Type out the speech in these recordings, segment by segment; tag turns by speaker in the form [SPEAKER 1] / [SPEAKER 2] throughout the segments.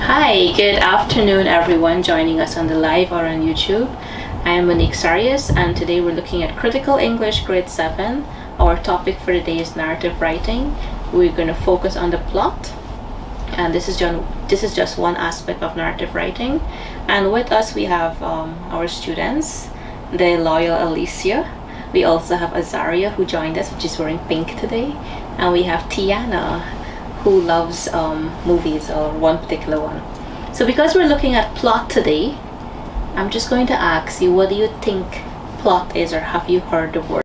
[SPEAKER 1] Hi, good afternoon, everyone joining us on the live or on YouTube. I am Monique Sarias, and today we're looking at Critical English Grade 7. Our topic for today is narrative writing. We're going to focus on the plot, and this is just one aspect of narrative writing. And with us, we have our students, the loyal Alicia. We also have Azaria, who joined us, which is wearing pink today, and we have Tiana, who loves movies, or one particular one. So because we're looking at plot today, I'm just going to ask you, what do you think plot is, or have you heard the word?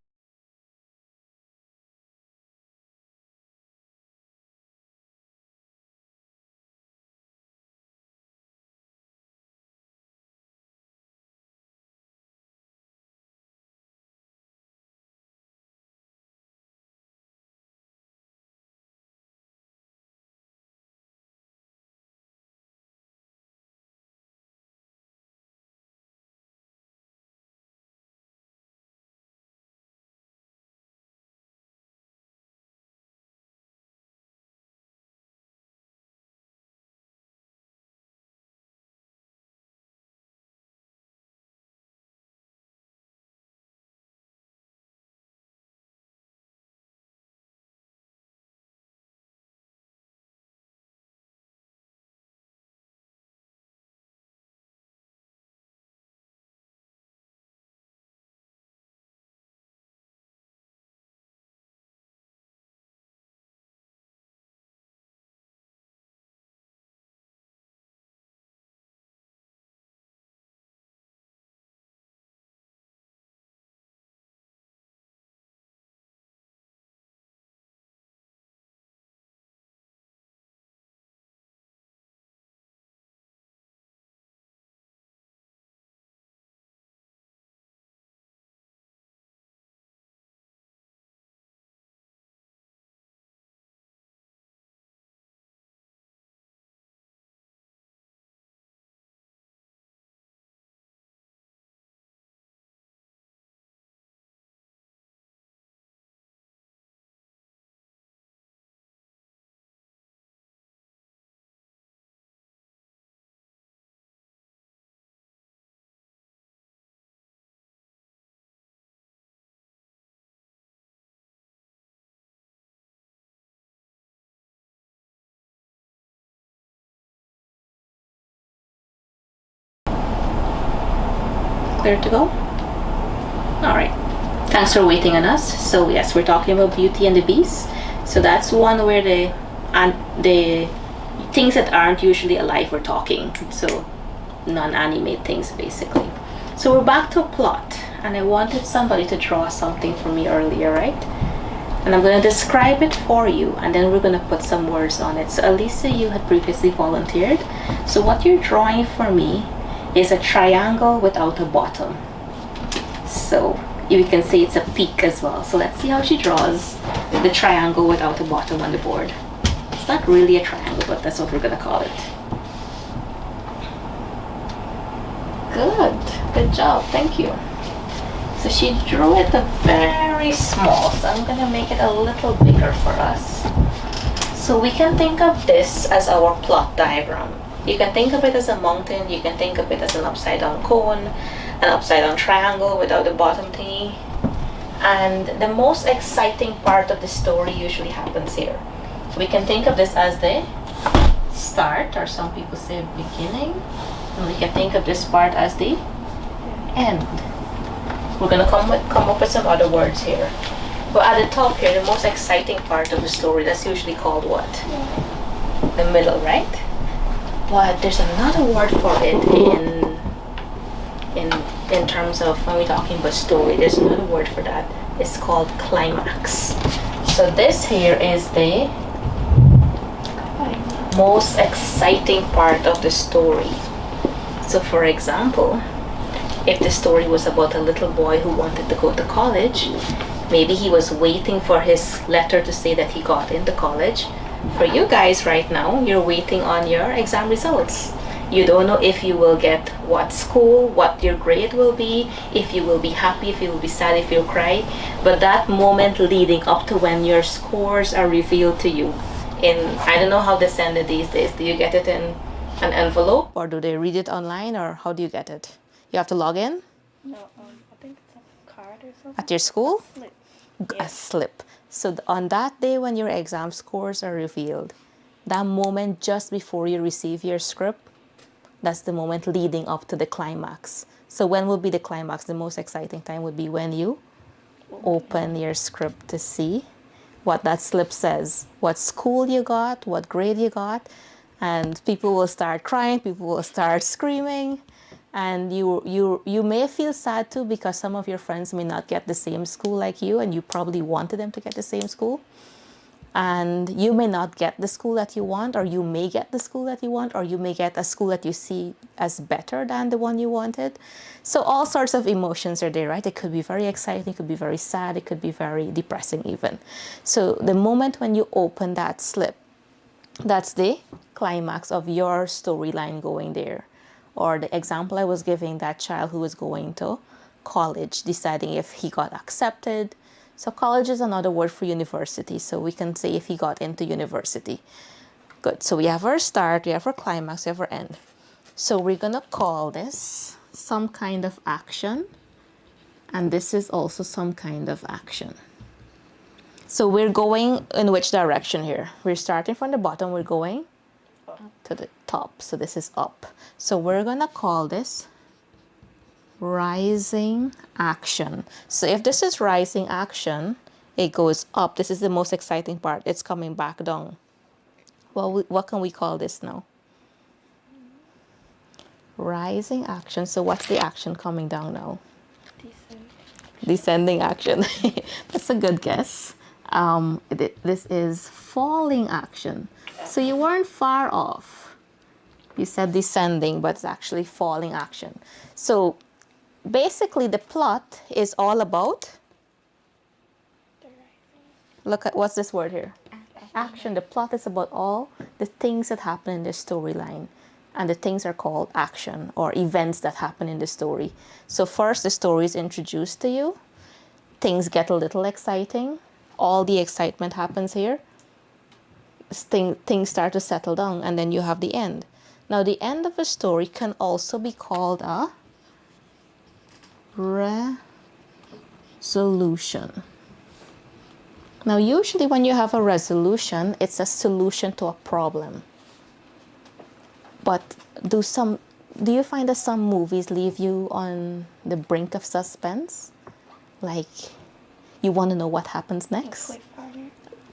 [SPEAKER 1] Clear to go? All right. Thanks for waiting on us. So yes, we're talking about Beauty and the Beast. So that's one where the things that aren't usually alive are talking. So non-animate things basically. So we're back to a plot, and I wanted somebody to draw something for me earlier, right? And I'm going to describe it for you, and then we're going to put some words on it. So Alisa, you had previously volunteered. So what you're drawing for me is a triangle without a bottom. So you can say it's a peak as well. So let's see how she draws the triangle without a bottom on the board. It's not really a triangle, but that's what we're going to call it. Good job, thank you. So she drew it a very small, so I'm going to make it a little bigger for us. So we can think of this as our plot diagram. You can think of it as a mountain, you can think of it as an upside down cone, an upside down triangle without the bottom thingy. And the most exciting part of the story usually happens here. We can think of this as the start, or some people say beginning. And we can think of this part as the end. We're going to come up with some other words here. But at the top here, the most exciting part of the story, that's usually called what? The middle, right? But there's another word for it in terms of when we're talking about story. There's another word for that. It's called climax. So this here is the most exciting part of the story. So for example, if the story was about a little boy who wanted to go to college, maybe he was waiting for his letter to say that he got into college. For you guys right now, you're waiting on your exam results. You don't know if you will get what school, what your grade will be, if you will be happy, if you will be sad, if you'll cry. But that moment leading up to when your scores are revealed to you, I don't know how they send it these days. Do you get it in an envelope, or do they read it online, or how do you get it? You have to log in?
[SPEAKER 2] No, I think it's a card or something.
[SPEAKER 1] At your school?
[SPEAKER 2] A slip.
[SPEAKER 1] A slip. So on that day when your exam scores are revealed, that moment just before you receive your script, that's the moment leading up to the climax. So when will be the climax? The most exciting time would be when you open your script to see what that slip says, what school you got, what grade you got, and people will start crying, people will start screaming, and you may feel sad too because some of your friends may not get the same school like you, and you probably wanted them to get the same school. And you may not get the school that you want, or you may get the school that you want, or you may get a school that you see as better than the one you wanted. So all sorts of emotions are there, right? It could be very exciting, it could be very sad, it could be very depressing even. So the moment when you open that slip, that's the climax of your storyline going there. Or the example I was giving, that child who was going to college, deciding if he got accepted. So college is another word for university. So we can say if he got into university. Good. So we have our start, we have our climax, we have our end. So we're going to call this some kind of action. And this is also some kind of action. So we're going in which direction here? We're starting from the bottom, we're going to the top. So this is up. So we're going to call this rising action. So if this is rising action, it goes up. This is the most exciting part. It's coming back down. Well, what can we call this now? Rising action. So what's the action coming down now? Descending action. That's a good guess. This is falling action. So you weren't far off. You said descending, but it's actually falling action. So basically the plot is all about, look at what's this word here? Action. The plot is about all the things that happen in the storyline, and the things are called action, or events that happen in the story. So first the story is introduced to you, things get a little exciting, all the excitement happens here, things start to settle down, and then you have the end. Now the end of a story can also be called a resolution. Now usually when you have a resolution, it's a solution to a problem. But do you find that some movies leave you on the brink of suspense? Like you want to know what happens next?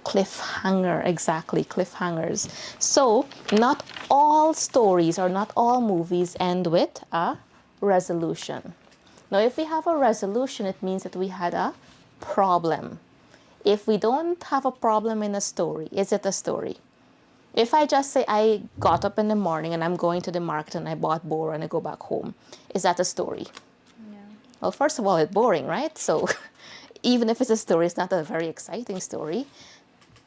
[SPEAKER 1] Cliffhanger, exactly, cliffhangers. So not all stories or not all movies end with a resolution. Now, if we have a resolution, it means that we had a problem. If we don't have a problem in a story, is it a story? If I just say I got up in the morning and I'm going to the market and I bought boro and I go back home, is that a story?
[SPEAKER 2] No.
[SPEAKER 1] Well, first of all, it's boring, right? So even if it's a story, it's not a very exciting story,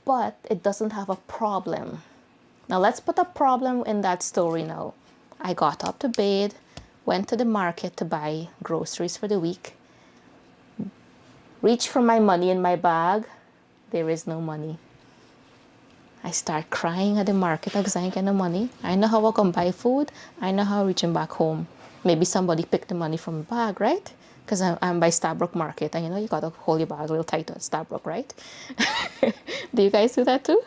[SPEAKER 1] but it doesn't have a problem. Now let's put a problem in that story now. I got up to bed, went to the market to buy groceries for the week, reached for my money in my bag, there is no money. I start crying at the market because I ain't get no money. I know how I can buy food, I know how I'm reaching back home. Maybe somebody picked the money from the bag, right? Because I'm by Starbrook Market, and you know you gotta hold your bag a little tighter at Starbrook, right? Do you guys do that too?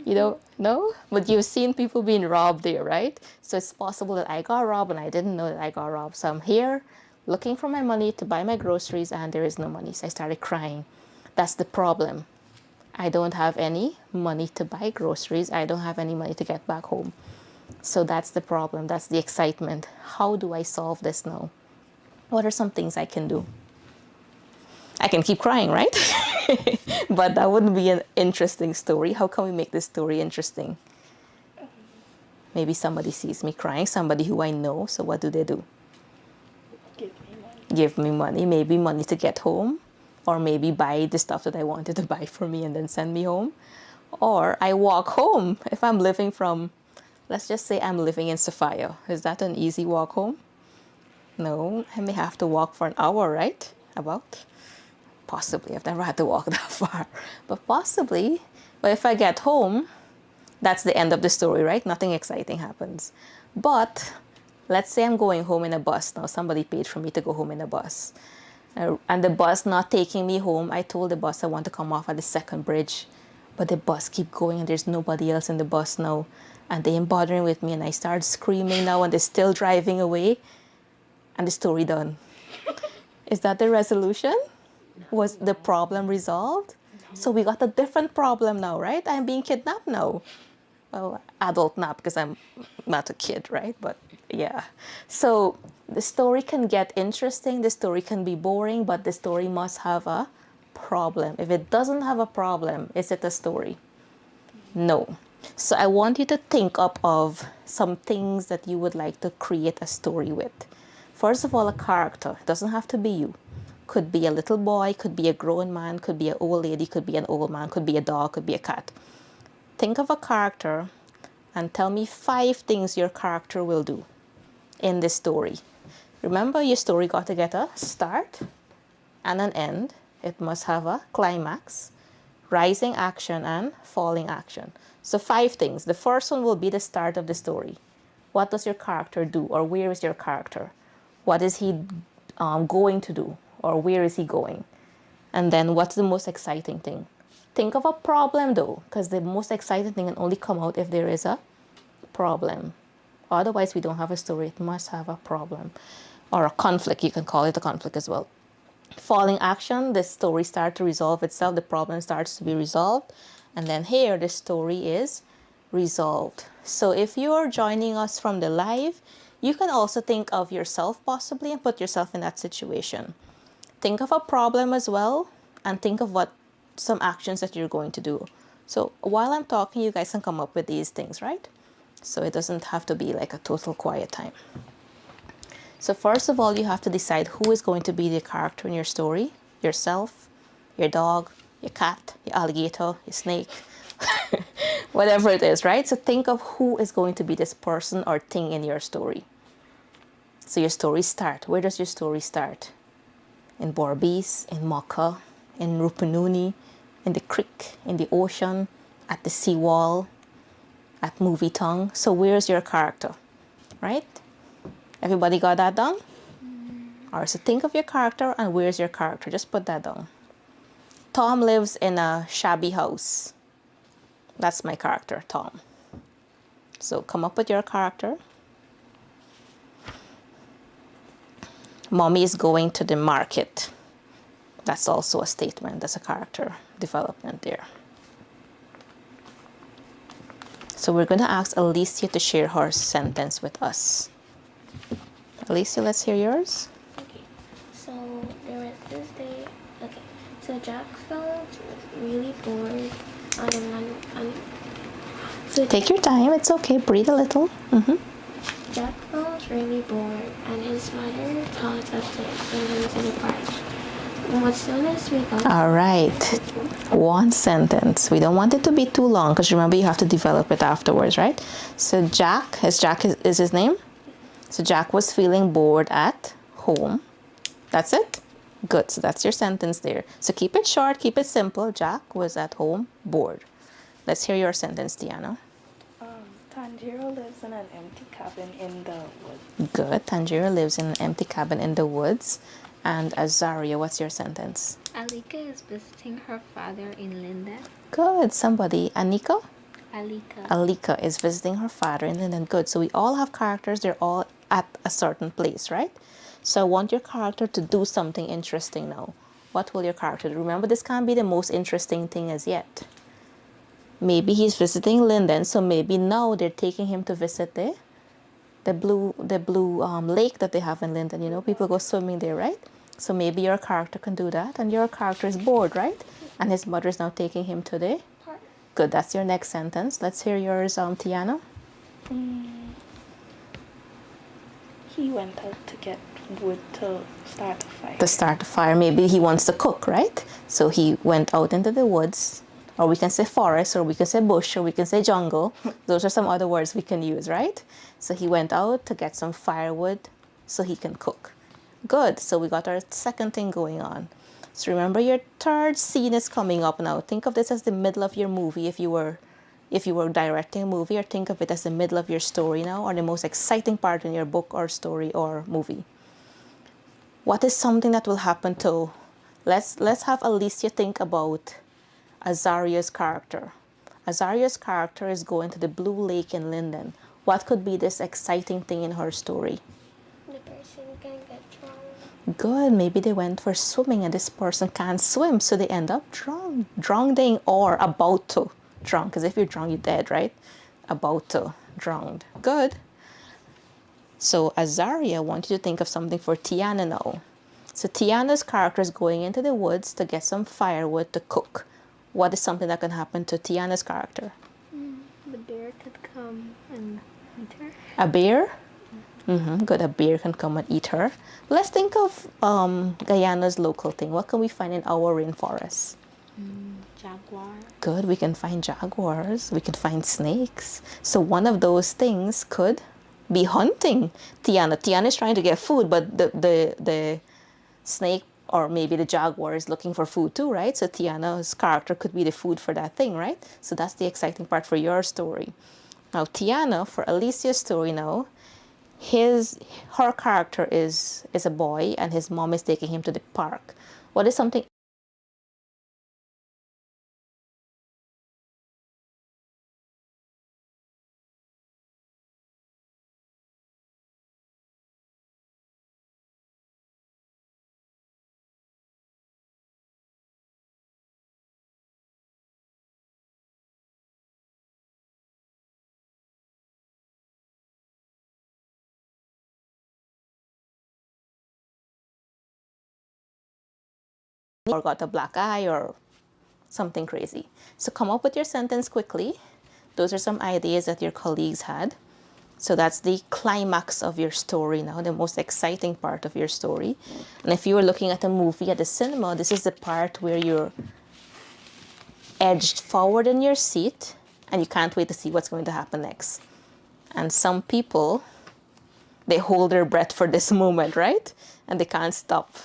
[SPEAKER 1] You don't know? But you've seen people being robbed there, right? So it's possible that I got robbed and I didn't know that I got robbed. So I'm here looking for my money to buy my groceries and there is no money. So I started crying. That's the problem. I don't have any money to buy groceries. I don't have any money to get back home. So that's the problem. That's the excitement. How do I solve this now? What are some things I can do? I can keep crying, right? But that wouldn't be an interesting story. How can we make this story interesting? Maybe somebody sees me crying, somebody who I know. So what do?
[SPEAKER 2] Give me money.
[SPEAKER 1] Give me money. Maybe money to get home. Or maybe buy the stuff that I wanted to buy for me and then send me home. Or I walk home. If I'm living from, let's just say I'm living in Sophia. Is that an easy walk home? No, I may have to walk for an hour, right? About? Possibly. I've never had to walk that far. But possibly. But if I get home, That's the end of the story, right? Nothing exciting happens. But let's say I'm going home in a bus. Now somebody paid for me to go home in a bus. And the bus not taking me home. I told the bus I want to come off at the second bridge. But the bus keep going and there's nobody else in the bus now. And they ain't bothering with me. And I start screaming now and they're still driving away. And the story done. Is that the resolution? Was the problem resolved? So we got a different problem now, right? I'm being kidnapped now. Well, adult now because I'm not a kid, right? But yeah. So the story can get interesting, the story can be boring, but the story must have a problem. If it doesn't have a problem, is it a story? No. So I want you to think up of some things that you would like to create a story with. First of all, a character. It doesn't have to be you. Could be a little boy, could be a grown man, could be an old lady, could be an old man, could be a dog, could be a cat. Think of a character and tell me 5 things your character will do in this story. Remember, your story got to get a start and an end. It must have a climax, rising action, and falling action. So 5 things. The first one will be the start of the story. What does your character do, or where is your character? What is he going to do, or where is he going? And then what's the most exciting thing? Think of a problem though, because the most exciting thing can only come out if there is a problem. Otherwise, we don't have a story. It must have a problem or a conflict. You can call it a conflict as well. Falling action, the story starts to resolve itself. The problem starts to be resolved. And then here, the story is resolved. So if you are joining us from the live, you can also think of yourself possibly and put yourself in that situation. Think of a problem as well and think of what some actions that you're going to do. So while I'm talking, you guys can come up with these things, right? So it doesn't have to be like a total quiet time. So first of all, you have to decide who is going to be the character in your story. Yourself, your dog, your cat, your alligator, your snake, whatever it is, right? So think of who is going to be this person or thing in your story. So your story start. Where does your story start? In Borbies, in Mocha, in Rupununi, in the creek, in the ocean, at the seawall, at Movie Tongue. So where's your character, right? Everybody got that down? All right, so think of your character and where's your character? Just put that down. Tom lives in a shabby house. That's my character, Tom. So come up with your character. Mommy is going to the market. That's also a statement. That's a character development there. So we're going to ask Alicia to share her sentence with us. Alicia, let's hear yours.
[SPEAKER 3] Okay, so there was this day. Okay, so Jack felt really bored
[SPEAKER 1] Take your time. It's okay. Breathe a little.
[SPEAKER 3] Jack felt really bored, and his mother thought of taking him to the park. As soon as we got
[SPEAKER 1] All right. One sentence. We don't want it to be too long because remember you have to develop it afterwards, right? So Jack is his name? So Jack was feeling bored at home. That's it? Good. So that's your sentence there. So keep it short, keep it simple. Jack was at home bored. Let's hear your sentence, Tiana.
[SPEAKER 2] Tanjiro lives in an empty cabin in the woods.
[SPEAKER 1] Good. Tanjiro lives in an empty cabin in the woods. And Azaria, what's your sentence?
[SPEAKER 4] Alika is visiting her father in Linden.
[SPEAKER 1] Good. Somebody. Anika?
[SPEAKER 4] Alika.
[SPEAKER 1] Alika is visiting her father in Linden. Good. So we all have characters. They're all at a certain place, right? So I want your character to do something interesting now. What will your character do? Remember, this can't be the most interesting thing as yet. Maybe he's visiting Linden, so maybe now they're taking him to visit the blue lake that they have in Linden. You know, people go swimming there, right? So maybe your character can do that, and your character is bored, right? And his mother is now taking him to the park. Good, that's your next sentence. Let's hear yours, Tiana.
[SPEAKER 2] He went out to get wood to start a fire.
[SPEAKER 1] To start a fire. Maybe he wants to cook, right? So he went out into the woods, or we can say forest, or we can say bush, or we can say jungle. Those are some other words we can use, right? So he went out to get some firewood so he can cook. Good. So we got our second thing going on. So remember, your third scene is coming up now. Think of this as the middle of your movie if you were if you were directing a movie, or think of it as the middle of your story now, or the most exciting part in your book or story or movie. What is something that will happen to, let's have Alicia think about Azaria's character. Azaria's character is going to the Blue Lake in Linden. What could be this exciting thing in her story?
[SPEAKER 3] The person can get drowned.
[SPEAKER 1] Good, maybe they went for swimming and this person can't swim, so they end up drowning or about to drown. Because if you're drowned, you're dead, right? About to drowned. Good. So Azaria, I want you to think of something for Tiana now. So Tiana's character is going into the woods to get some firewood to cook. What is something that can happen to Tiana's character?
[SPEAKER 4] The bear could come and eat her.
[SPEAKER 1] A bear? Good, a bear can come and eat her. Let's think of Guyana's local thing. What can we find in our rainforest?
[SPEAKER 4] Jaguar.
[SPEAKER 1] Good, we can find jaguars. We can find snakes. So one of those things could be hunting Tiana. Tiana is trying to get food, but the snake or maybe the jaguar is looking for food too, right? So Tiana's character could be the food for that thing, right? So that's the exciting part for your story. Now Tiana, for Alicia's story now, her character is a boy and his mom is taking him to the park. What is something or got a black eye or something crazy? So come up with your sentence quickly. Those are some ideas that your colleagues had. So that's the climax of your story now, the most exciting part of your story. And if you were looking at a movie at the cinema, this is the part where you're edged forward in your seat and you can't wait to see what's going to happen next. And some people, they hold their breath for this moment, right? And they can't stop.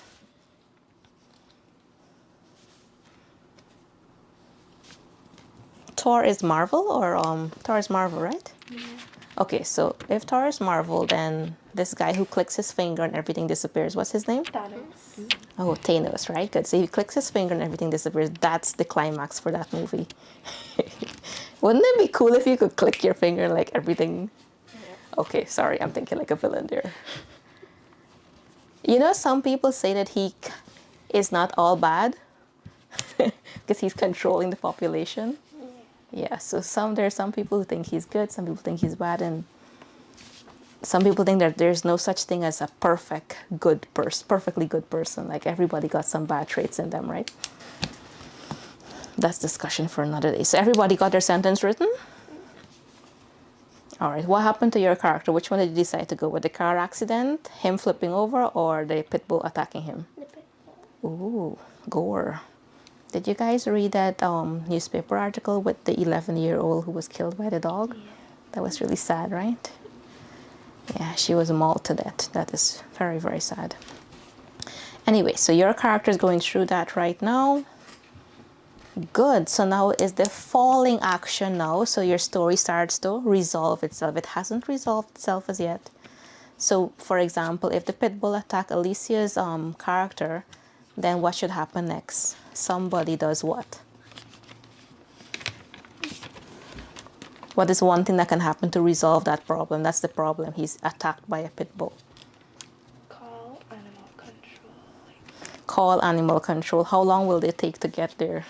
[SPEAKER 1] Thor is Marvel, or Thor is Marvel, right?
[SPEAKER 4] Yeah.
[SPEAKER 1] Okay, so if Thor is Marvel, then this guy who clicks his finger and everything disappears, what's his name?
[SPEAKER 2] Thanos.
[SPEAKER 1] Oh, Thanos, right? Good. So he clicks his finger and everything disappears. That's the climax for that movie. Wouldn't it be cool if you could click your finger and like everything? Okay, sorry, I'm thinking like a villain there. You know, some people say that he is not all bad because he's controlling the population. Yeah, so there are some people who think he's good, some people think he's bad, and some people think that there's no such thing as a perfectly good person. Like everybody got some bad traits in them, right? That's discussion for another day. So everybody got their sentence written? All right, what happened to your character? Which one did you decide to go with? The car accident, him flipping over, or the pit bull attacking him?
[SPEAKER 3] The pit bull.
[SPEAKER 1] Ooh, gore. Did you guys read that newspaper article with the 11-year-old who was killed by the dog?
[SPEAKER 2] Yeah.
[SPEAKER 1] That was really sad, right? Yeah, she was mauled to death. That is very, very sad. Anyway, so your character is going through that right now. Good. So now is the falling action now. So your story starts to resolve itself. It hasn't resolved itself as yet. So, for example, if the pit bull attacked Alicia's character, then what should happen next? Somebody does what? What is one thing that can happen to resolve that problem? That's the problem. He's attacked by a pit bull.
[SPEAKER 2] Call animal control.
[SPEAKER 1] Call animal control. How long will they take to get there?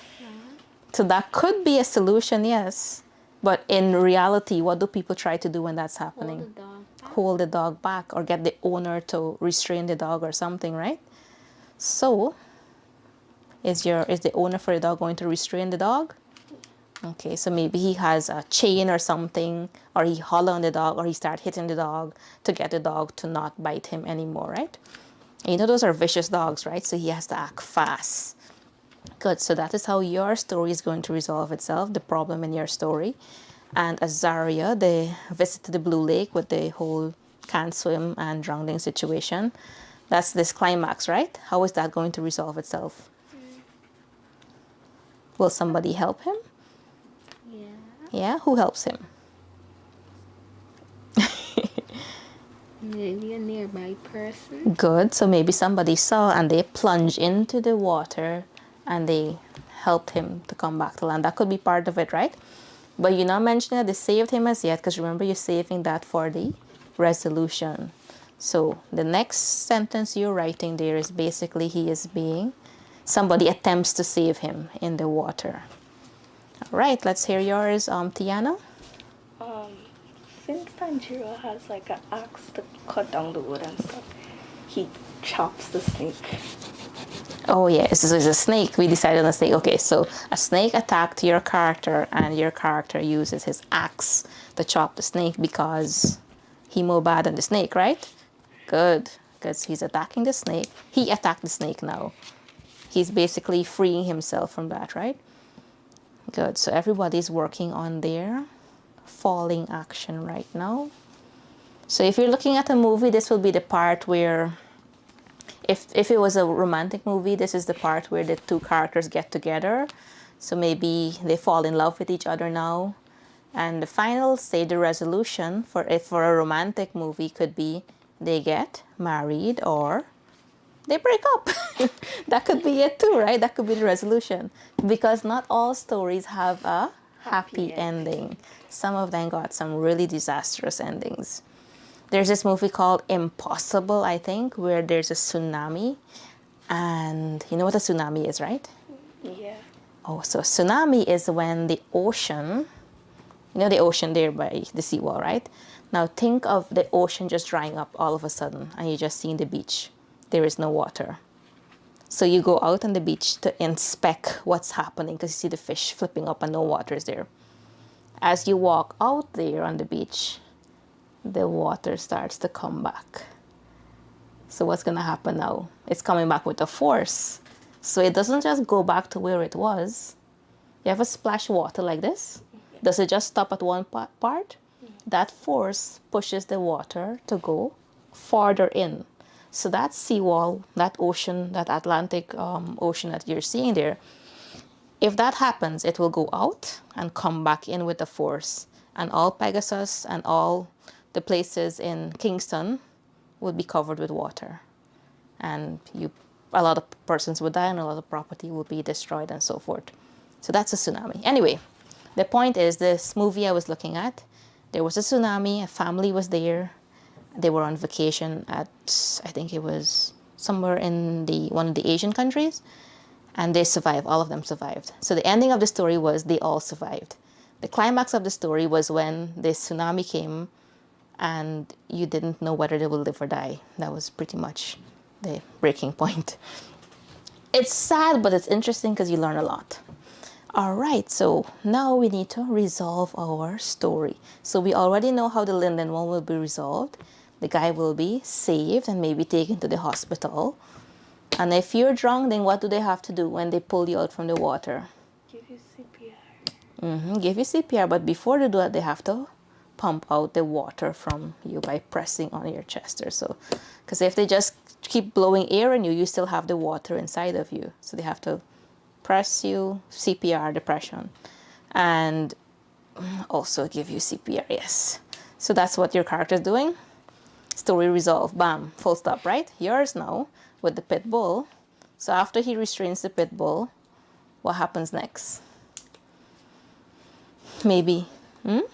[SPEAKER 1] So that could be a solution, yes. But in reality, what do people try to do when that's happening?
[SPEAKER 4] Hold the dog back.
[SPEAKER 1] Hold the dog back or get the owner to restrain the dog or something, right? So, is the owner for the dog going to restrain the dog? Okay, so maybe he has a chain or something, or he holler on the dog, or he start hitting the dog to get the dog to not bite him anymore, right? And you know those are vicious dogs, right? So he has to act fast. Good, so that is how your story is going to resolve itself, the problem in your story. And Azaria, the visit to the Blue Lake with the whole can't swim and drowning situation, that's this climax, right? How is that going to resolve itself? Will somebody help him?
[SPEAKER 4] Yeah.
[SPEAKER 1] Yeah, who helps him?
[SPEAKER 4] Maybe a nearby person.
[SPEAKER 1] Good. So maybe somebody saw and they plunged into the water and they helped him to come back to land. That could be part of it, right? But you're not mentioning that they saved him as yet, because remember, you're saving that for the resolution. So the next sentence you're writing there is basically somebody attempts to save him in the water. All right, let's hear yours, Tiana.
[SPEAKER 2] Since Tanjiro has like an axe to cut down the wood and stuff, he chops the snake.
[SPEAKER 1] Oh yeah, this is a snake. We decided on a snake. Okay, so a snake attacked your character and your character uses his axe to chop the snake because he more bad than the snake, right? Good, because he's attacking the snake. He attacked the snake now. He's basically freeing himself from that, right? Good, so everybody's working on their falling action right now. So if you're looking at a movie, this will be the part where if it was a romantic movie, this is the part where the two characters get together. So maybe they fall in love with each other now. And the final stage, the resolution for a romantic movie could be they get married or they break up. That could be it too, right? That could be the resolution. Because not all stories have a happy ending. Some of them got some really disastrous endings. There's this movie called Impossible, I think, where there's a tsunami. And you know what a tsunami is, right?
[SPEAKER 2] Yeah.
[SPEAKER 1] Oh, so tsunami is when the ocean, you know the ocean there by the seawall, right? Now think of the ocean just drying up all of a sudden and you just see the beach. There is no water. So you go out on the beach to inspect what's happening because you see the fish flipping up and no water is there. As you walk out there on the beach, the water starts to come back. So what's going to happen now? It's coming back with a force. So it doesn't just go back to where it was. You ever splash water like this? Does it just stop at one part? That force pushes the water to go farther in. So that seawall, that ocean, that Atlantic Ocean that you're seeing there, if that happens, it will go out and come back in with the force. And all Pegasus and all the places in Kingston would be covered with water. And a lot of persons would die and a lot of property will be destroyed and so forth. So that's a tsunami. Anyway, the point is this movie I was looking at, there was a tsunami, a family was there. They were on vacation at, I think it was somewhere in one of the Asian countries. And they survived, all of them survived. So the ending of the story was they all survived. The climax of the story was when the tsunami came and you didn't know whether they will live or die. That was pretty much the breaking point. It's sad, but it's interesting because you learn a lot. All right, so now we need to resolve our story. So we already know how the Linden one will be resolved. The guy will be saved and maybe taken to the hospital. And if you're drunk, then what do they have to do when they pull you out from the water?
[SPEAKER 2] Give you CPR.
[SPEAKER 1] Give you CPR, but before they do that, they have to pump out the water from you by pressing on your chest or so. Because if they just keep blowing air on you, you still have the water inside of you. So they have to press you, CPR, depression, and also give you CPR, yes. So that's what your character is doing. Story resolved, bam, full stop, right? Yours now with the pit bull. So after he restrains the pit bull, what happens next? Maybe,
[SPEAKER 3] His mom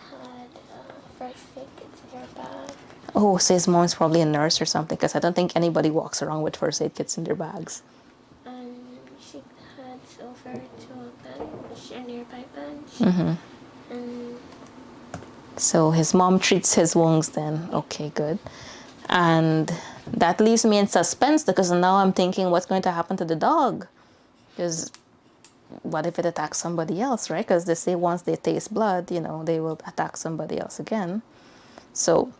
[SPEAKER 3] had first aid kits in her bag.
[SPEAKER 1] Oh, so his mom's probably a nurse or something, because I don't think anybody walks around with first aid kits in their bags.
[SPEAKER 3] And she heads over to a bench, a nearby bench. And
[SPEAKER 1] so his mom treats his wounds then. Okay, good. And that leaves me in suspense because now I'm thinking what's going to happen to the dog? Because what if it attacks somebody else, right? Because they say once they taste blood, they will attack somebody else again. So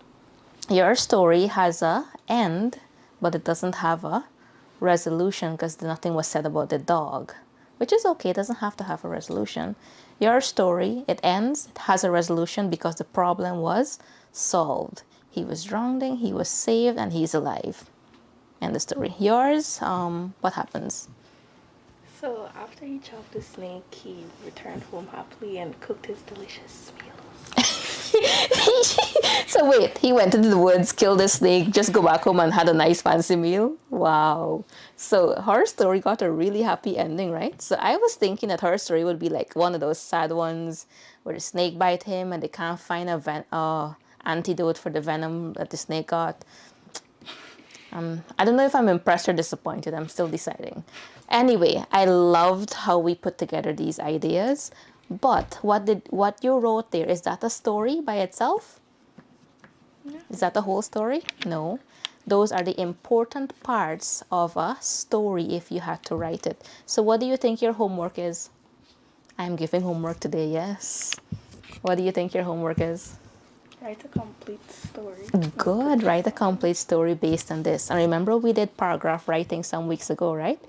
[SPEAKER 1] your story has a end, but it doesn't have a resolution because nothing was said about the dog, which is okay. It doesn't have to have a resolution. Your story, it ends, it has a resolution because the problem was solved. He was drowning, he was saved, and he's alive. End the story. Yours, what happens?
[SPEAKER 2] So after he chopped the snake, he returned home happily and cooked his delicious meals.
[SPEAKER 1] So wait, he went into the woods, killed a snake, just go back home and had a nice fancy meal? Wow. So her story got a really happy ending, right? So I was thinking that her story would be like one of those sad ones where the snake bite him and they can't find a antidote for the venom that the snake got. I don't know if I'm impressed or disappointed. I'm still deciding. Anyway, I loved how we put together these ideas. But what you wrote there, is that a story by itself?
[SPEAKER 2] No.
[SPEAKER 1] Is that the whole story? No. Those are the important parts of a story if you had to write it. So what do you think your homework is? I'm giving homework today, yes. What do you think your homework is?
[SPEAKER 2] Write a complete story.
[SPEAKER 1] Good. Write a complete story based on this. And remember, we did paragraph writing some weeks ago, right?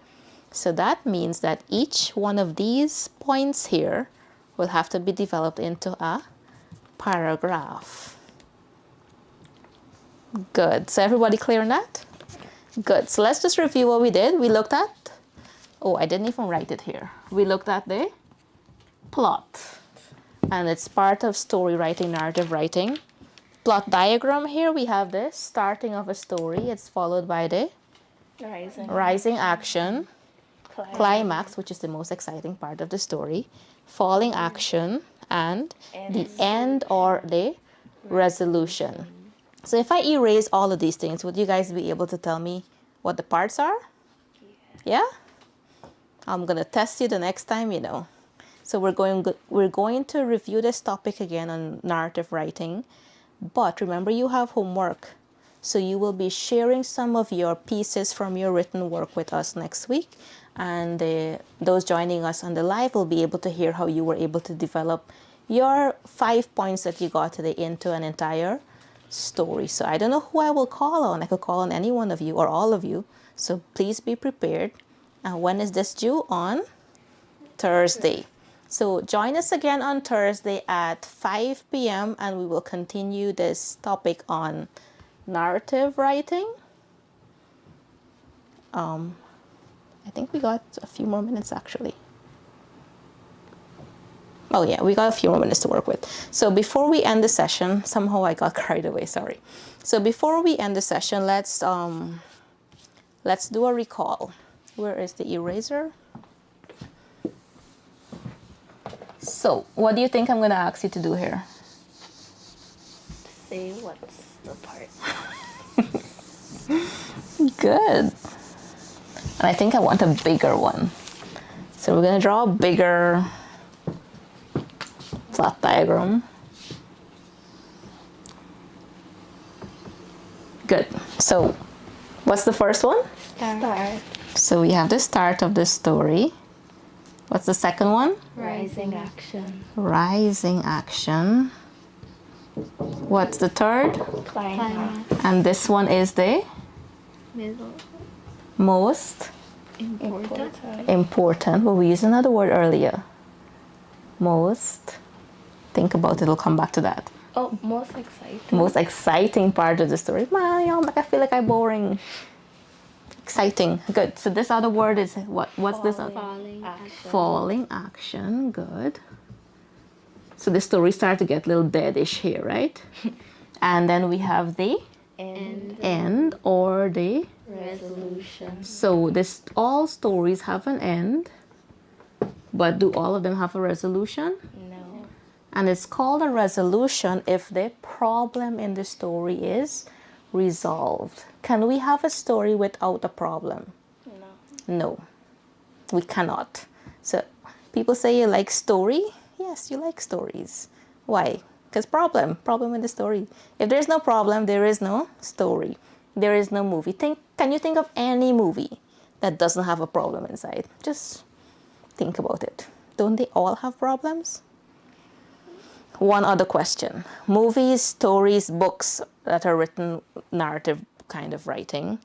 [SPEAKER 1] So that means that each one of these points here will have to be developed into a paragraph. Good. So everybody clear on that? Good. So let's just review what we did. We looked at, I didn't even write it here. We looked at the plot. And it's part of story writing, narrative writing. Plot diagram here, we have the starting of a story. It's followed by the rising action, climax, which is the most exciting part of the story, falling action, and the end or the resolution. So if I erase all of these things, would you guys be able to tell me what the parts are? Yeah? I'm going to test you the next time, So we're going to review this topic again on narrative writing. But remember, you have homework. So you will be sharing some of your pieces from your written work with us next week. And those joining us on the live will be able to hear how you were able to develop your 5 points that you got today into an entire story. So I don't know who I will call on. I could call on any one of you or all of you. So please be prepared. When is this due? On Thursday. So join us again on Thursday at 5 p.m. and we will continue this topic on narrative writing. I think we got a few more minutes actually. Oh yeah, we got a few more minutes to work with. So before we end the session, somehow I got carried away, sorry. So before we end the session, let's do a recall. Where is the eraser? So, what do you think I'm going to ask you to do here?
[SPEAKER 2] Say what's the part.
[SPEAKER 1] Good. And I think I want a bigger one. So we're going to draw a bigger plot diagram. Good. So, what's the first one?
[SPEAKER 2] Start.
[SPEAKER 1] So we have the start of the story. What's the second one?
[SPEAKER 2] Rising action.
[SPEAKER 1] Rising action. What's the third?
[SPEAKER 2] Climax.
[SPEAKER 1] And this one is the
[SPEAKER 4] Middle.
[SPEAKER 1] most important. Well, we used another word earlier. Most. Think about it, it'll come back to that.
[SPEAKER 2] Oh, most exciting.
[SPEAKER 1] Most exciting part of the story. Man, y'all make I feel like I'm boring. Exciting. Good. So this other word is what? What's this?
[SPEAKER 4] Falling action.
[SPEAKER 1] Falling action. Good. So the story starts to get a little deadish here, right? And then we have the end or the
[SPEAKER 2] resolution.
[SPEAKER 1] So this all stories have an end, but do all of them have a resolution?
[SPEAKER 2] No.
[SPEAKER 1] And it's called a resolution if the problem in the story is resolved. Can we have a story without a problem?
[SPEAKER 2] No.
[SPEAKER 1] No, we cannot. So people say you like story. Yes, you like stories. Why? Because problem in the story. If there's no problem, there is no story. There is no movie. Can you think of any movie that doesn't have a problem inside? Just think about it. Don't they all have problems? One other question. Movies, stories, books that are written narrative kind of writing,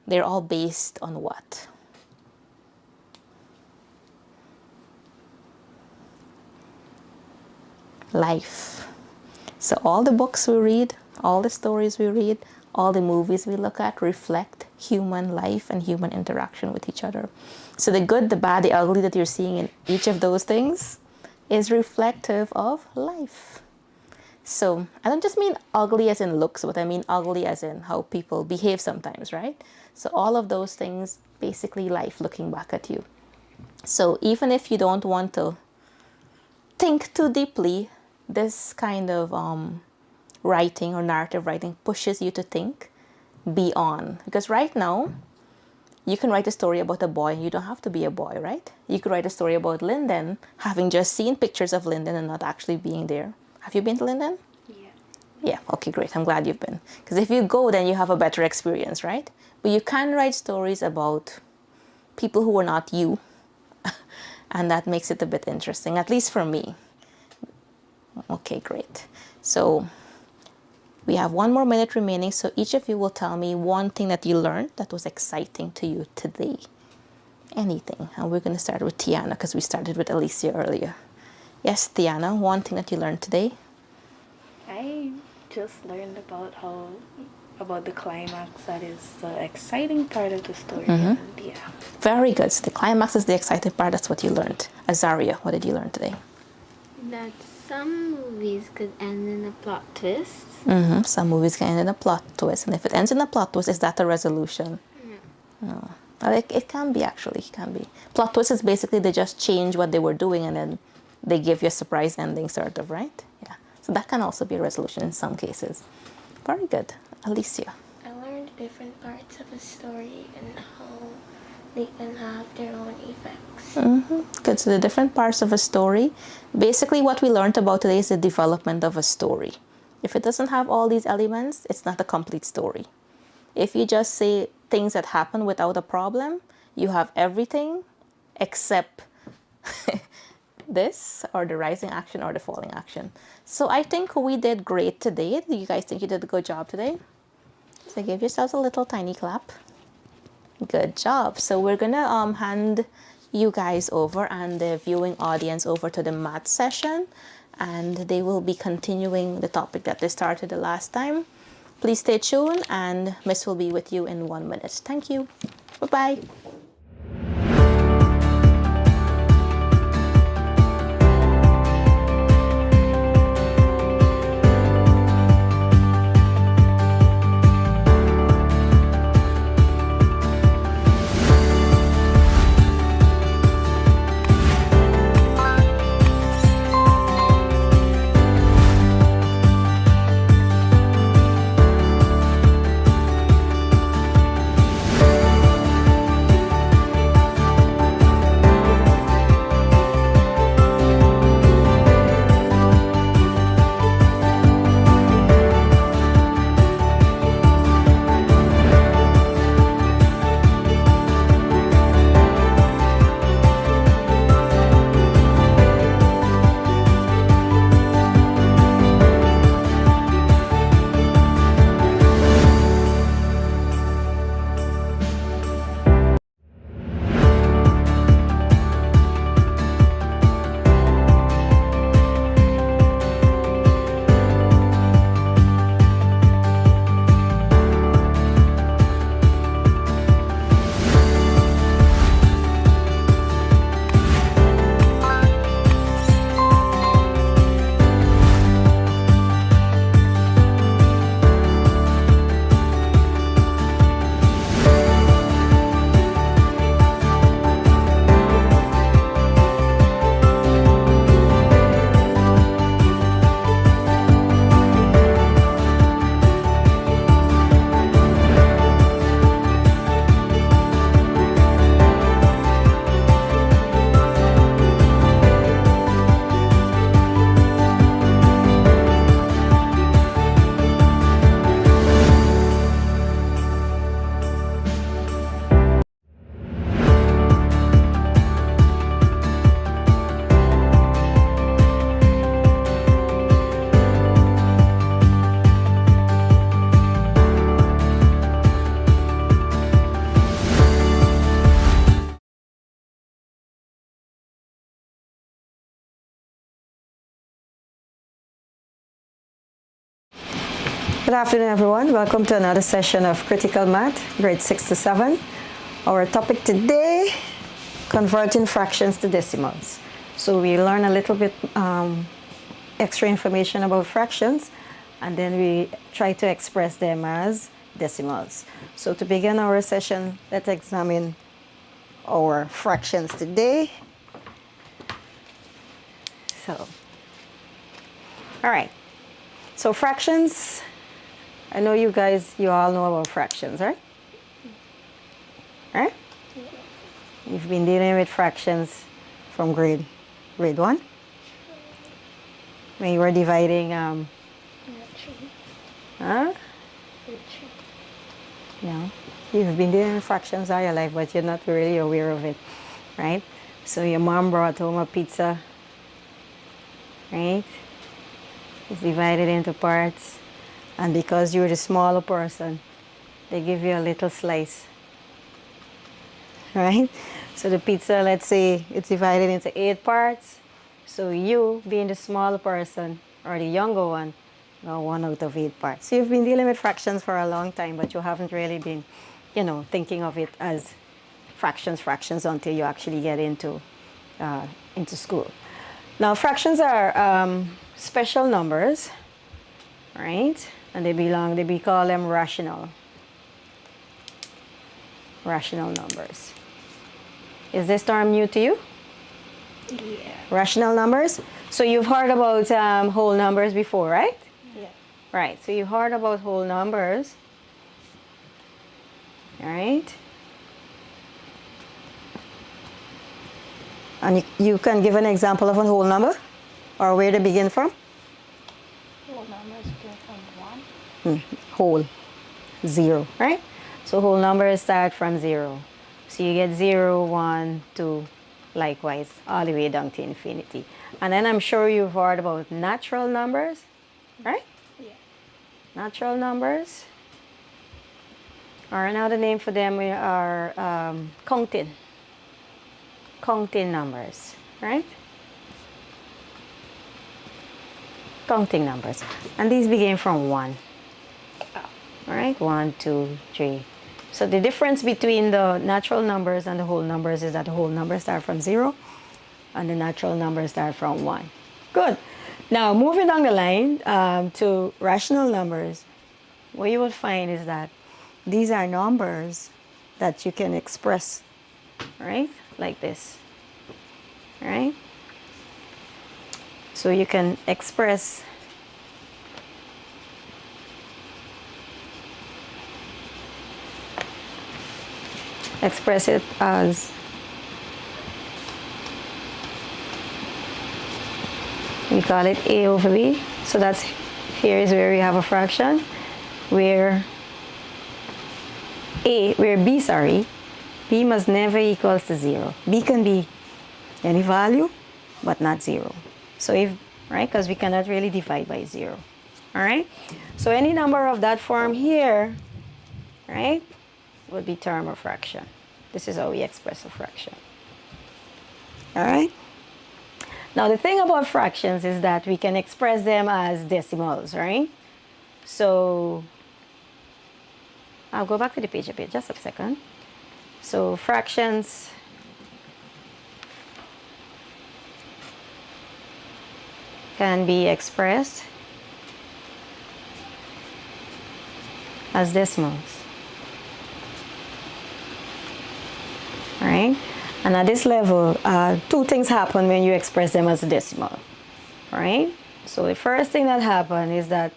[SPEAKER 1] they're all based on what? Life. So all the books we read, all the stories we read, all the movies we look at reflect human life and human interaction with each other. So the good, the bad, the ugly that you're seeing in each of those things is reflective of life. So I don't just mean ugly as in looks, but I mean ugly as in how people behave sometimes, right? So all of those things, basically life looking back at you. So even if you don't want to think too deeply, this kind of writing or narrative writing pushes you to think beyond. Because right now, you can write a story about a boy and you don't have to be a boy, right? You could write a story about Linden, having just seen pictures of Linden and not actually being there. Have you been to Linden?
[SPEAKER 2] Yeah.
[SPEAKER 1] Yeah, okay, great. I'm glad you've been. Because if you go, then you have a better experience, right? But you can write stories about people who are not you. And that makes it a bit interesting, at least for me. Okay, great. So we have 1 more minute remaining. So each of you will tell me one thing that you learned that was exciting to you today. Anything. And we're going to start with Tiana because we started with Alicia earlier. Yes, Tiana, one thing that you learned today?
[SPEAKER 2] I just learned about the climax. That is the exciting part of the story. And yeah.
[SPEAKER 1] Very good. So the climax is the exciting part. That's what you learned. Azaria, what did you learn today?
[SPEAKER 4] That some movies could end in a plot twist.
[SPEAKER 1] Some movies can end in a plot twist. And if it ends in a plot twist, is that a resolution? No. Well, it can be, actually. It can be. Plot twist is basically they just change what they were doing and then they give you a surprise ending, sort of, right? Yeah. So that can also be a resolution in some cases. Very good. Alicia.
[SPEAKER 3] I learned different parts of a story and how they can have their own effects.
[SPEAKER 1] Good. So the different parts of a story. Basically, what we learned about today is the development of a story. If it doesn't have all these elements, it's not a complete story. If you just say things that happen without a problem, you have everything except this, or the rising action or the falling action. So I think we did great today. Do you guys think you did a good job today? So give yourselves a little tiny clap. Good job. So we're gonna hand you guys over and the viewing audience over to the math session, and they will be continuing the topic that they started the last time. Please stay tuned, and Miss will be with you in 1 minute. Thank you. Bye-bye.
[SPEAKER 5] Good afternoon, everyone. Welcome to another session of Critical Math, grade 6 to 7. Our topic today, converting fractions to decimals. So we learn a little bit extra information about fractions, and then we try to express them as decimals. So to begin our session, let's examine our fractions today. So, all right. So fractions, I know you all know about fractions, right? Right? You've been dealing with fractions from grade 1? When you were dividing, huh? No. You've been dealing with fractions all your life, but you're not really aware of it, right? So your mom brought home a pizza, right? It's divided into parts, and because you're the smaller person, they give you a little slice, right? So the pizza, let's say it's divided into 8 parts, so you, being the smaller person or the younger one, got 1 out of 8 parts. So you've been dealing with fractions for a long time, but you haven't really been, thinking of it as fractions until you actually get into school. Now fractions are special numbers, right? And we call them rational numbers. Is this term new to you?
[SPEAKER 2] Yeah.
[SPEAKER 5] Rational numbers? So you've heard about whole numbers before, right?
[SPEAKER 2] Yeah.
[SPEAKER 5] Right, so you've heard about whole numbers, right? And you can give an example of a whole number, or where to begin from?
[SPEAKER 2] Whole numbers begin from 1.
[SPEAKER 5] Whole, 0, right? So whole numbers start from 0. So you get 0, 1, 2, likewise, all the way down to infinity. And then I'm sure you've heard about natural numbers, right?
[SPEAKER 2] Yeah.
[SPEAKER 5] Natural numbers, or another name for them are counting numbers, right? Counting numbers, and these begin from 1. All right, 1, 2, 3. So the difference between the natural numbers and the whole numbers is that the whole numbers start from 0 and the natural numbers start from 1. Good. Now moving down the line to rational numbers, what you will find is that these are numbers that you can express, right, like this, right? So you can express it as we call it A over B. So that's, here is where we have a fraction where B must never equals to 0. B can be any value, but not 0. So right, because we cannot really divide by 0. All right? So any number of that form here, right, would be term or fraction. This is how we express a fraction. All right? Now the thing about fractions is that we can express them as decimals, right? So I'll go back to the page a bit, just a second. So fractions can be expressed as decimals. All right? And at this level, 2 things happen when you express them as a decimal. All right? So the first thing that happens is that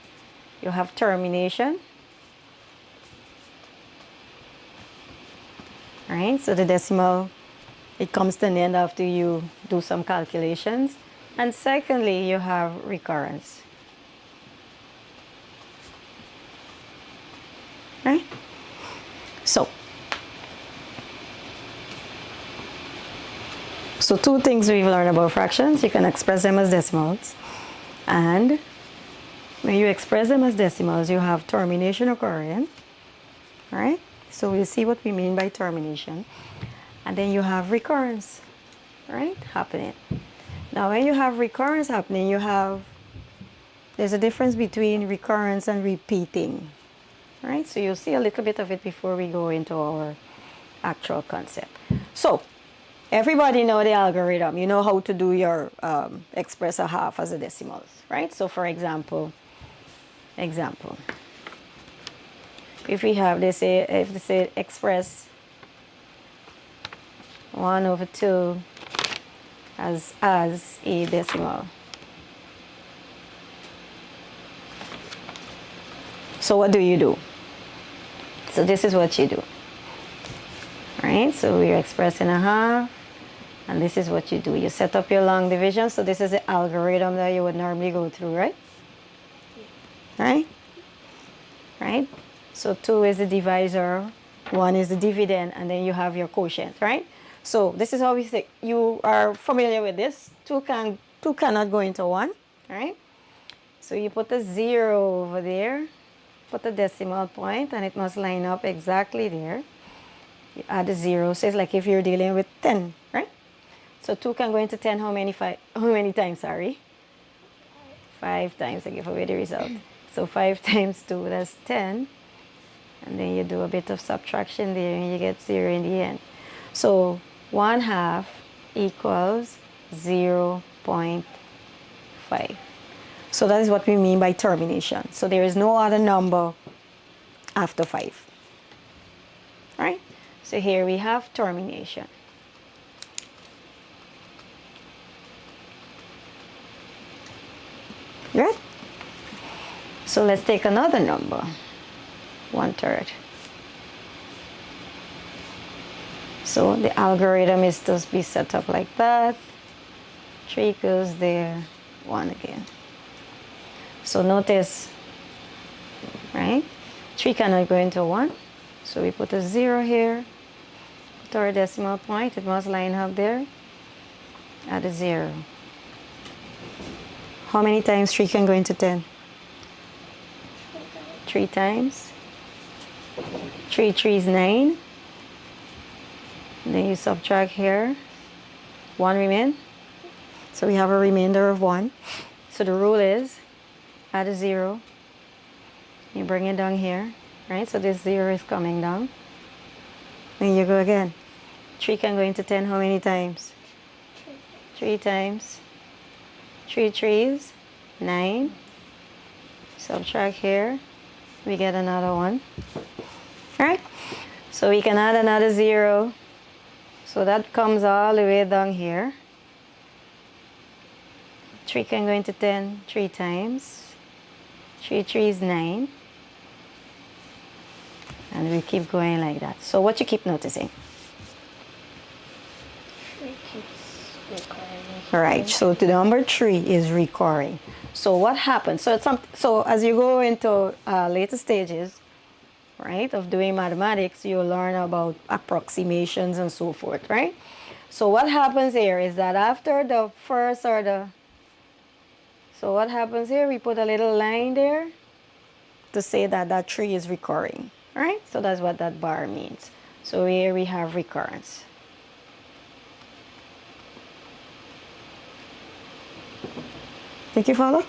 [SPEAKER 5] you have termination. All right? So the decimal, it comes to an end after you do some calculations. And secondly, you have recurrence. Right? So 2 things we've learned about fractions. You can express them as decimals. And when you express them as decimals, you have termination occurring. All right? So we'll see what we mean by termination. And then you have recurrence, right, happening. Now when you have recurrence happening, you have there's a difference between recurrence and repeating, right? So you'll see a little bit of it before we go into our actual concept. So everybody know the algorithm. You know how to do your express a half as a decimals, right? So for example, if we have this, if they say express 1/2 as a decimal. So what do? So this is what you do, right? So we're expressing a half, and this is what you do. You set up your long division. So this is the algorithm that you would normally go through, right? Right? So 2 is the divisor, 1 is the dividend, and then you have your quotient, right? So this is how we say, you are familiar with this. 2 cannot go into 1, right? So you put a 0 over there, put a decimal point, and it must line up exactly there. You add a 0, so it's like if you're dealing with 10, right? So 2 can go into 10 how many times, sorry? 5 times, I give away the result. So 5 times 2, that's 10. And then you do a bit of subtraction there and you get 0 in the end. So 1/2 equals 0.5. So that is what we mean by termination. So there is no other number after 5. All right? So here we have termination. Good? So let's take another number. 1/3. So the algorithm is to be set up like that. 3 goes there, 1 again. So notice, right? 3 cannot go into 1. So we put a 0 here. Put our decimal point. It must line up there. Add a 0. How many times 3 can go into 10? 3 times. 3 is 9. And then you subtract here. 1 remain. So we have a remainder of 1. So the rule is add a 0. You bring it down here, right? So this 0 is coming down. Then you go again. 3 can go into 10 how many times? 3 times. 3 3s, 9. Subtract here. We get another 1. All right? So we can add another 0. So that comes all the way down here. 3 can go into 10 3 times. 3 3s, 9. And we keep going like that. So what you keep noticing?
[SPEAKER 2] It keeps recurring.
[SPEAKER 5] Right. So the number 3 is recurring. So what happens? So as you go into later stages, right, of doing mathematics, you learn about approximations and so forth, right? So what happens here is that after the first so what happens here? We put a little line there to say that that 3 is recurring, right? So that's what that bar means. So here we have recurrence. Think you follow?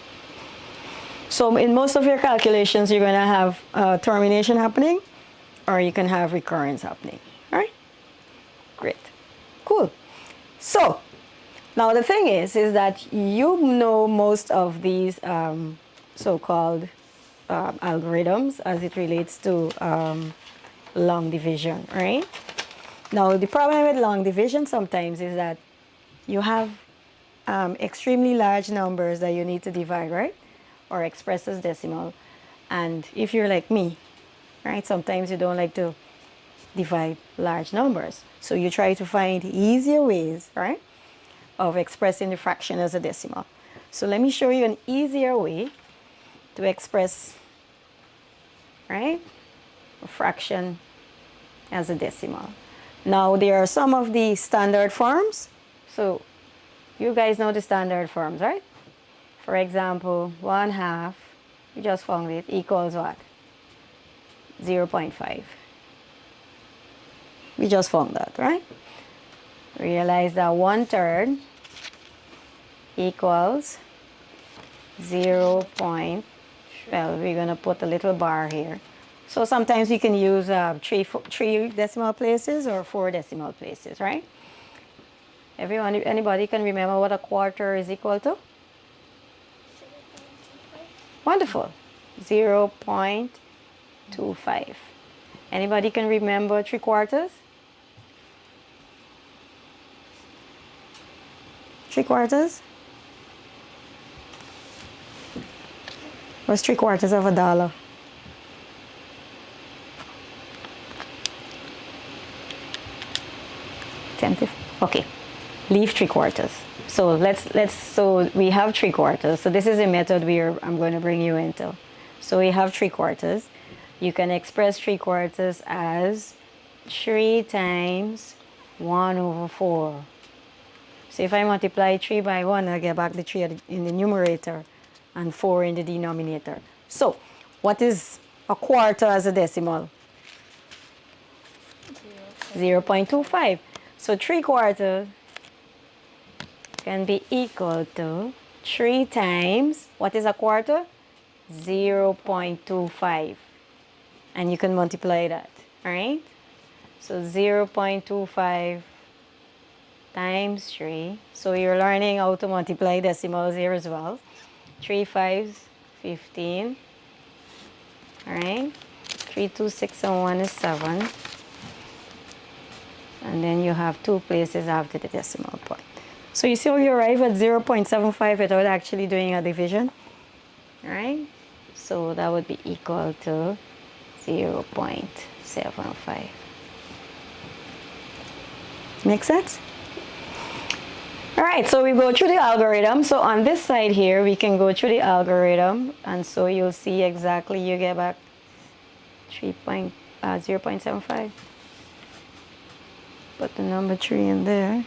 [SPEAKER 5] So in most of your calculations, you're going to have termination happening, or you can have recurrence happening. All right? Great. Cool. So now the thing is that you know most of these so-called algorithms as it relates to long division, right? Now the problem with long division sometimes is that you have extremely large numbers that you need to divide, right? Or express as decimal. And if you're like me, right, sometimes you don't like to divide large numbers. So you try to find easier ways, right, of expressing the fraction as a decimal. So let me show you an easier way to express, right, a fraction as a decimal. Now there are some of the standard forms. So you guys know the standard forms, right? For example, 1/2, we just found it, equals what? 0.5. We just found that, right? Realize that 1/3 equals 0 point, well, we're going to put a little bar here. So sometimes we can use three decimal places or 4 decimal places, right? Anybody can remember what a quarter is equal to? Wonderful. 0.25. Anybody can remember 3/4? 3/4? What's 3/4 of a dollar? Okay, leave 3/4. So so we have 3/4. So this is a method I'm going to bring you into. So we have 3/4. You can express 3/4 as 3 times 1/4. So if I multiply 3 by 1, I'll get back the 3 in the numerator and 4 in the denominator. So what is a quarter as a decimal? 0.25. So 3/4 can be equal to 3 times, what is a quarter? 0.25. And you can multiply that, all right? So 0.25 times 3. So you're learning how to multiply decimals here as well. 3 5s, 15. All right? 3, 2, 6, and 1 is 7. And then you have 2 places after the decimal point. So you see how you arrive at 0.75 without actually doing a division? All right? So that would be equal to 0.75. Make sense? All right, so we go through the algorithm. So on this side here, we can go through the algorithm. And so you'll see exactly, you get back 0.75. Put the number 3 in there.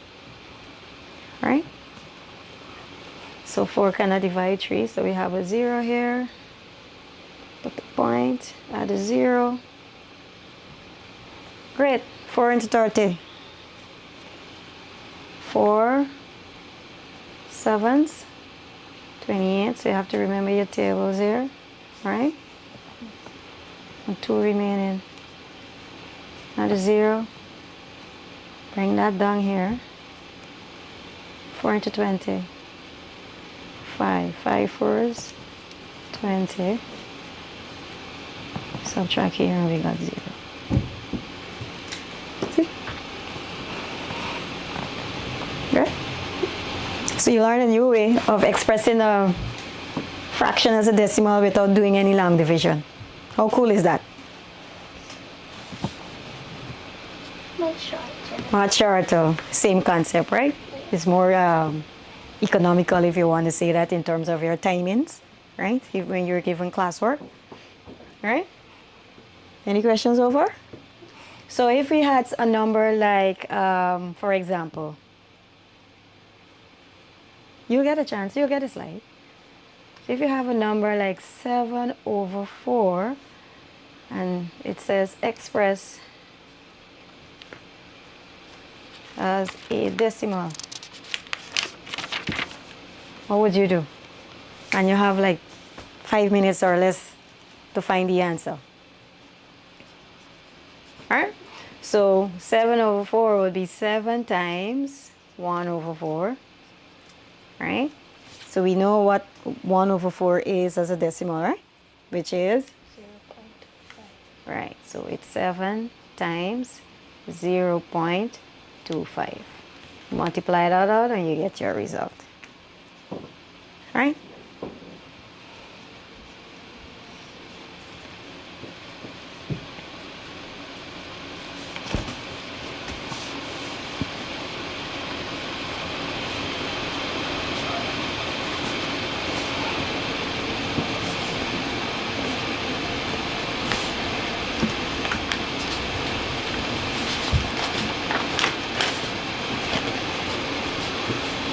[SPEAKER 5] All right? So 4 cannot divide 3, so we have a 0 here. Put the point, add a 0. Great, 4 into 30. 4 7s, 28, so you have to remember your tables here, right? And 2 remaining. Add a 0. Bring that down here. 4 into 20. 5 4s, 20. Subtract here and we got 0. See? Right? So you learn a new way of expressing a fraction as a decimal without doing any long division. How cool is that? Much shorter. Same concept, right? It's more economical, if you want to say that, in terms of your timings, right? When you're given classwork, right? Any questions over? So if we had a number like, for example, you get a chance, you get a slide. So if you have a number like 7/4, and it says express as a decimal, what would you do? And you have like 5 minutes or less to find the answer. Alright? So 7/4 would be 7 times 1/4. Right? So we know what 1/4 is as a decimal, right? Which is? 0.25. Right. So it's 7 times 0.25. Multiply that out and you get your result. Right?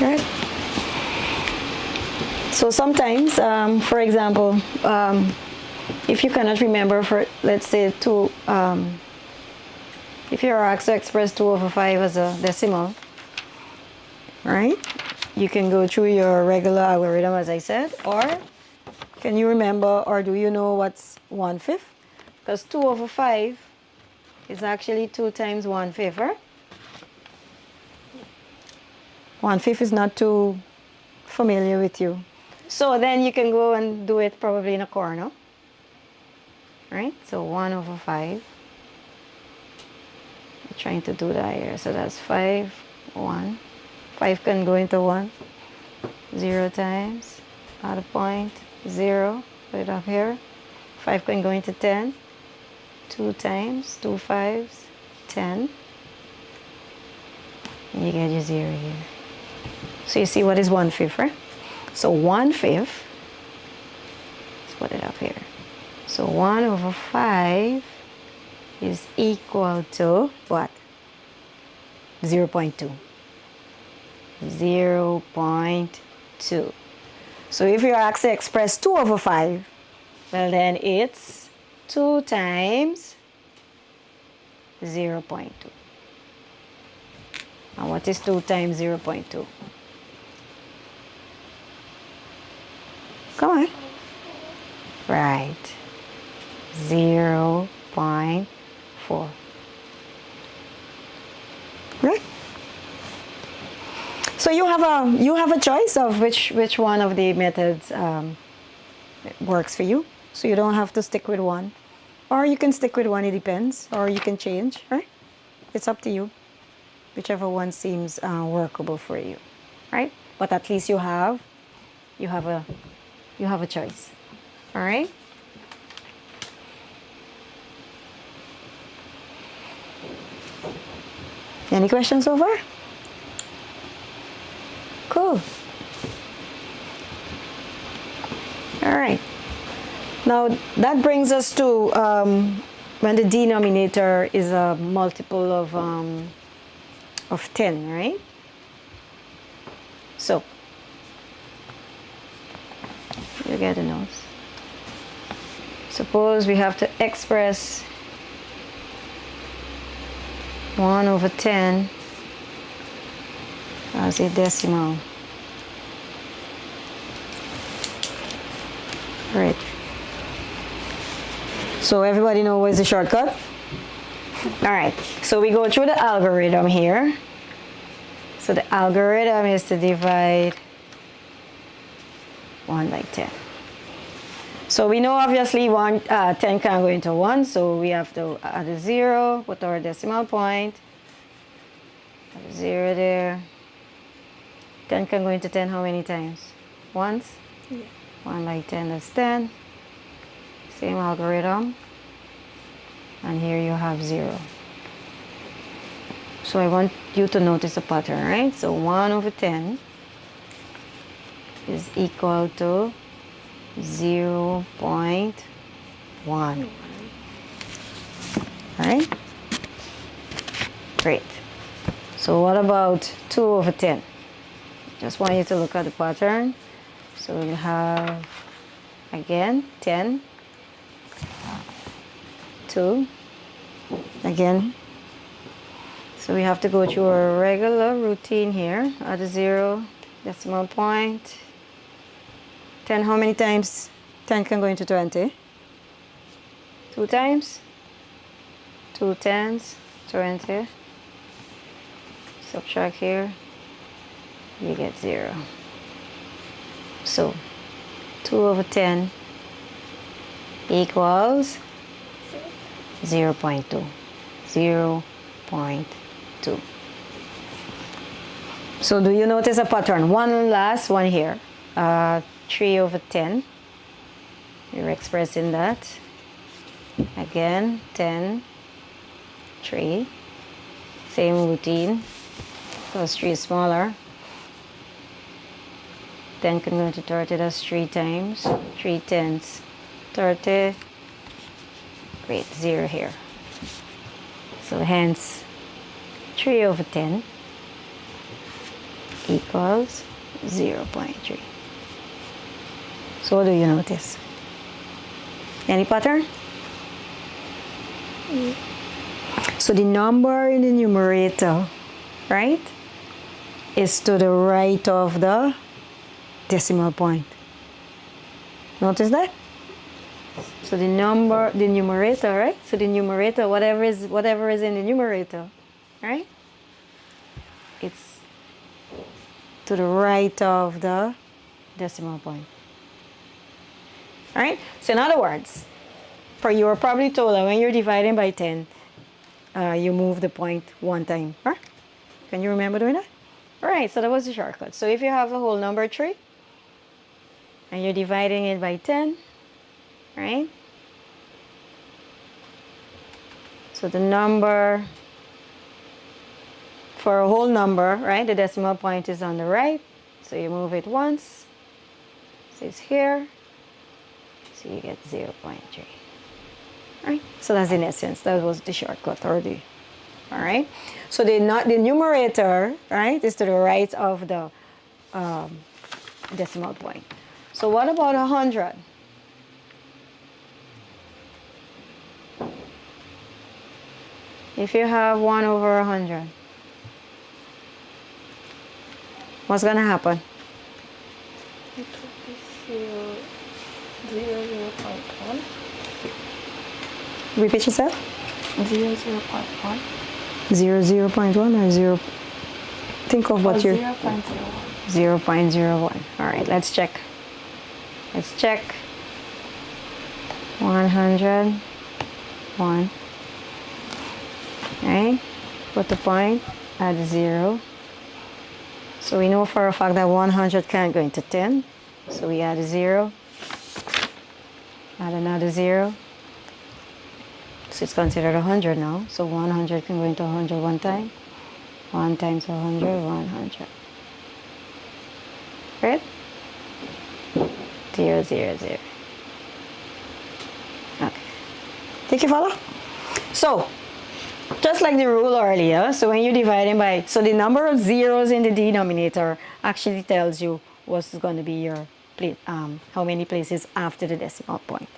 [SPEAKER 5] Right? So sometimes, for example, if you cannot remember, for let's say if you're asked to express 2/5 as a decimal, right? You can go through your regular algorithm, as I said, or Can you remember, or do you know what's 1/5? Because 2/5 is actually 2 times 1/5, right? 1/5 is not too familiar with you. So then you can go and do it probably in a corner. Right? So 1/5. I'm trying to do that here. So that's 5, 1. 5 can go into 1. 0 times. Add a point. 0. Put it up here. 5 can go into 10. 2 times. 2 5s. 10. And you get your 0 here. So you see what is 1/5, right? So 1/5. Let's put it up here. So 1/5 is equal to what? 0.2. 0.2. So if you're asked to express 2/5, well then it's 2 times 0.2. And what is 2 times 0.2? Come on. Right. 0.4. Right? So you have a choice of which one of the methods works for you. So you don't have to stick with one, or you can stick with one. It depends, or you can change. Right? It's up to you. Whichever one seems workable for you. Right? But at least you have a choice. All right. Any questions so far? Cool. All right. Now that brings us to when the denominator is a multiple of 10, right? So you get the notes. Suppose we have to express 1/10 as a decimal. Right. So everybody know where's the shortcut? All right. So we go through the algorithm here. So the algorithm is to divide 1 by 10. So we know obviously 10 can't go into 1, so we have to add a 0, put our decimal point, add a 0 there. 10 can go into 10 how many times? Once?
[SPEAKER 2] Yeah.
[SPEAKER 5] 1 by 10, that's 10. Same algorithm. And here you have 0. So I want you to notice a pattern, right? So 1/10 is equal to 0.1. Right? Great. So what about 2/10? Just want you to look at the pattern. So we'll have, again, 10, 2, again. So we have to go through our regular routine here. Add a 0, decimal point. 10, how many times 10 can go into 20? 2 times? 2 10s, 20. Subtract here, you get 0. So 2/10 equals 0.2. 0.2. So do you notice a pattern? One last one here. 3/10. You're expressing that. Again, 10, 3. Same routine. Because 3 is smaller. 10 can go into 30, that's 3 times. 3 tenths. 30. Great, 0 here. So hence 3/10 equals 0.3. So what do you notice? Any pattern? So the number in the numerator, right, is to the right of the decimal point. Notice that? So the numerator, right? So the numerator, whatever is in the numerator, right? It's to the right of the decimal point. All right? So in other words, you were probably told that when you're dividing by 10, you move the point one time. Huh? Can you remember doing that? All right, so that was the shortcut. So if you have the whole number 3, and you're dividing it by 10, right? So the number, for a whole number, right, the decimal point is on the right. So you move it once, so it's here, so you get 0.3. Right? So that's in essence, that was the shortcut or the, all right? So the numerator, right, is to the right of the decimal point. So what about 100? If you have 1 over 100, what's going to happen?
[SPEAKER 2] It would be 0.1.
[SPEAKER 5] Repeat yourself.
[SPEAKER 2] 0.1.
[SPEAKER 5] 0.1 or 0? Think of what you're...
[SPEAKER 2] 0.01.
[SPEAKER 5] 0.01. All right, let's check. Let's check. 100. 1. Right? Put the point at 0. So we know for a fact that 100 can't go into 10. So we add a 0. Add another 0. So it's considered 100 now. So 100 can go into 100 one time. 1 times 100, 100. Right? 0, 0, 0. Okay. Think you follow? So, just like the rule earlier, so when you're dividing by, so the number of zeros in the denominator actually tells you what's going to be your, how many places after the decimal point,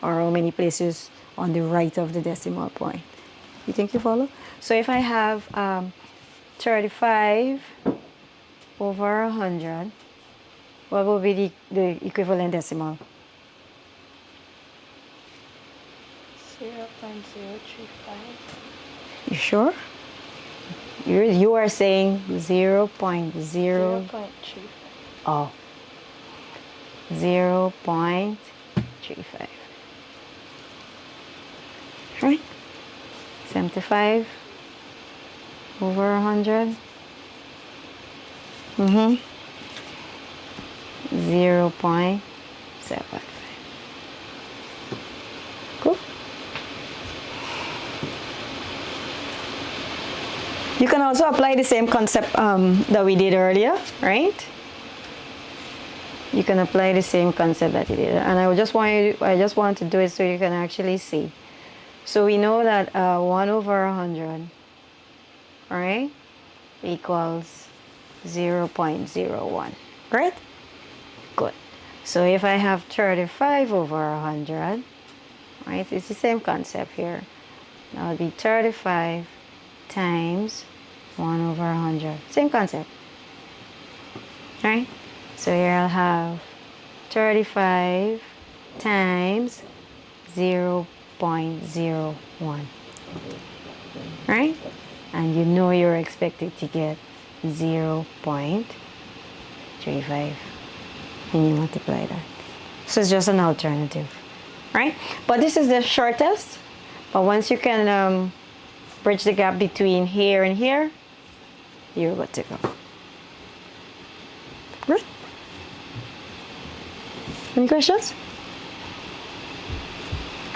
[SPEAKER 5] or how many places on the right of the decimal point. You think you follow? So if I have 35 over 100, what will be the equivalent decimal?
[SPEAKER 2] 0.035.
[SPEAKER 5] You sure? You are saying 0.0.
[SPEAKER 2] 0.35.
[SPEAKER 5] Oh. 0.35. Right? 75 over 100. 0.75. Cool. You can also apply the same concept that we did earlier, right? You can apply the same concept that you did, and I just want to do it so you can actually see. So we know that 1 over 100, all right, equals 0.01, right? Good. So if I have 35 over 100, right, it's the same concept here. That would be 35 times 1 over 100. Same concept, right? So here I'll have 35 times 0.01, right? And you know you're expected to get 0.35, and you multiply that. So it's just an alternative, right? But this is the shortest. But once you can bridge the gap between here and here, you're good to go. Right? Any questions?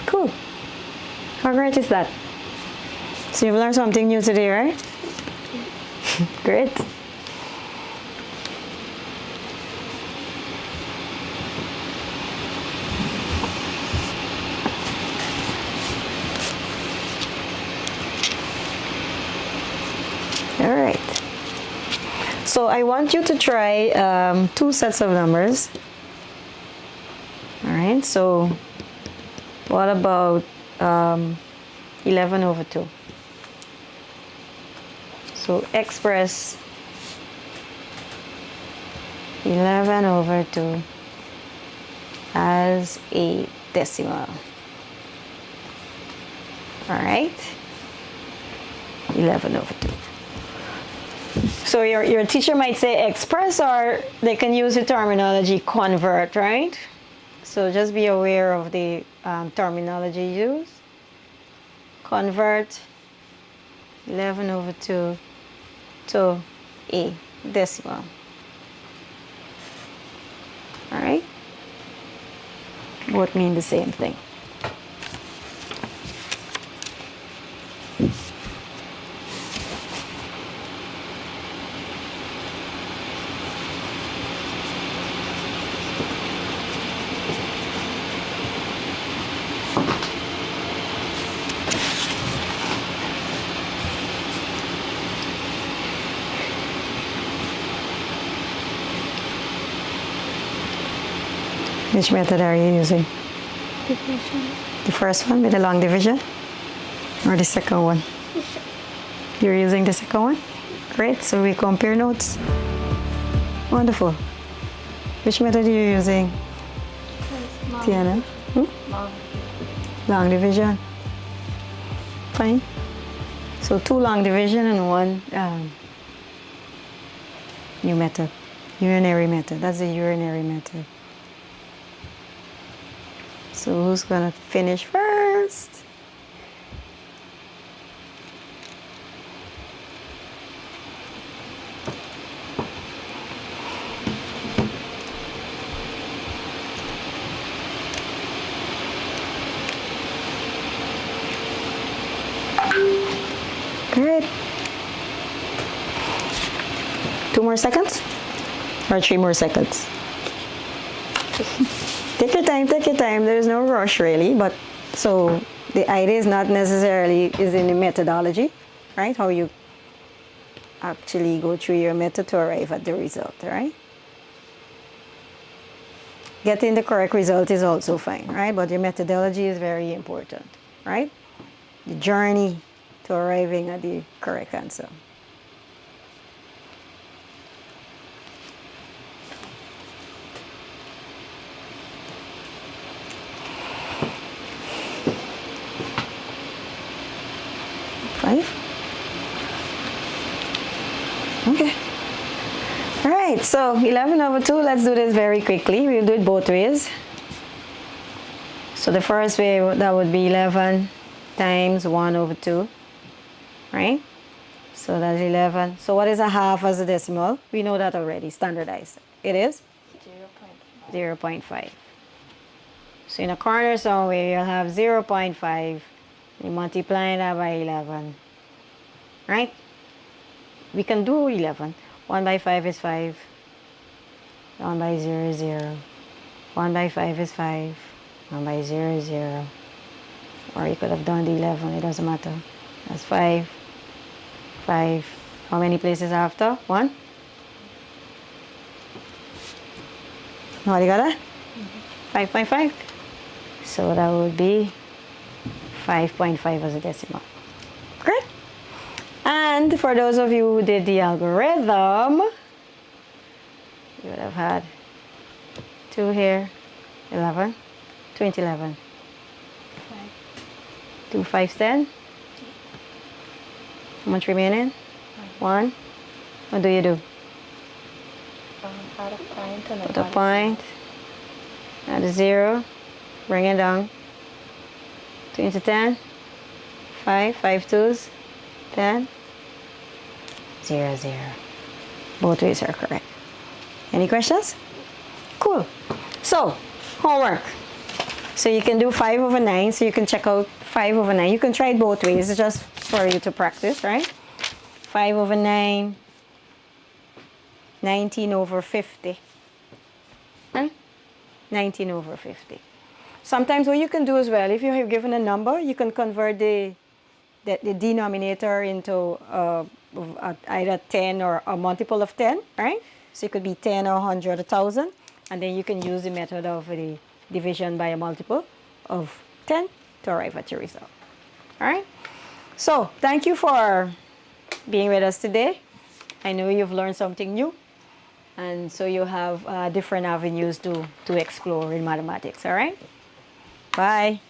[SPEAKER 5] Cool. How great is that? So you've learned something new today, right? Great. All right. So I want you to try 2 sets of numbers. All right. So what about 11 over 2? So express 11 over 2 as a decimal. All right, 11 over 2. So your teacher might say express, or they can use the terminology convert, right? So just be aware of the terminology used. Convert 11 over 2 to a decimal. All right? Both mean the same thing. Which method are you using?
[SPEAKER 3] Division.
[SPEAKER 5] The first one with the long division? Or the second one? You're using the second one? Great, so we compare notes. Wonderful. Which method are you using, Tiana? Long division. Fine. So 2 long division and 1 new method. Urinary method. That's the urinary method. So who's gonna finish first? Good. 2 more seconds? Or 3 more seconds? Take your time, take your time. There's no rush really, but so the idea is not necessarily is in the methodology, right? How you actually go through your method to arrive at the result, right? Getting the correct result is also fine, right? But your methodology is very important, right? The journey to arriving at the correct answer. Okay. All right, so 11 over 2, let's do this very quickly. We'll do it both ways. So the first way, that would be 11 times 1 over 2, right? So that's 11. So what is a half as a decimal? We know that already, standardized. It is? 0.5. So in a corner somewhere, you'll have 0.5. You multiply that by 11, right? We can do 11. 1 by 5 is 5. 1 by 0 is 0. 1 by 5 is 5. 1 by 0 is 0. Or you could have done the 11. It doesn't matter. That's 5. 5. How many places after? 1? What, you got that? 5.5. So that would be 5.5 as a decimal. Great. And for those of you who did the algorithm, you would have had 2 here, 11, 2 into 11. 2 5s 10. How much remaining? 1. What do you do?
[SPEAKER 1] Add a point and
[SPEAKER 5] Put a point, add a 0, bring it down. 2 into 10, 5, 5 2s, 10, 0, 0. Both ways are correct. Any questions? Cool. So, homework. So you can do 5 over 9, so you can check out 5 over 9. You can try it both ways, it's just for you to practice, right? 5 over 9, 19 over 50. Right? 19 over 50. Sometimes what you can do as well, if you have given a number, you can convert the denominator into either 10 or a multiple of 10, right? So it could be 10 or 100, 1,000, and then you can use the method of the division by a multiple of 10 to arrive at your result. All right? So thank you for being with us today. I know you've learned something new. And so you have different avenues to explore in mathematics, all right? Bye.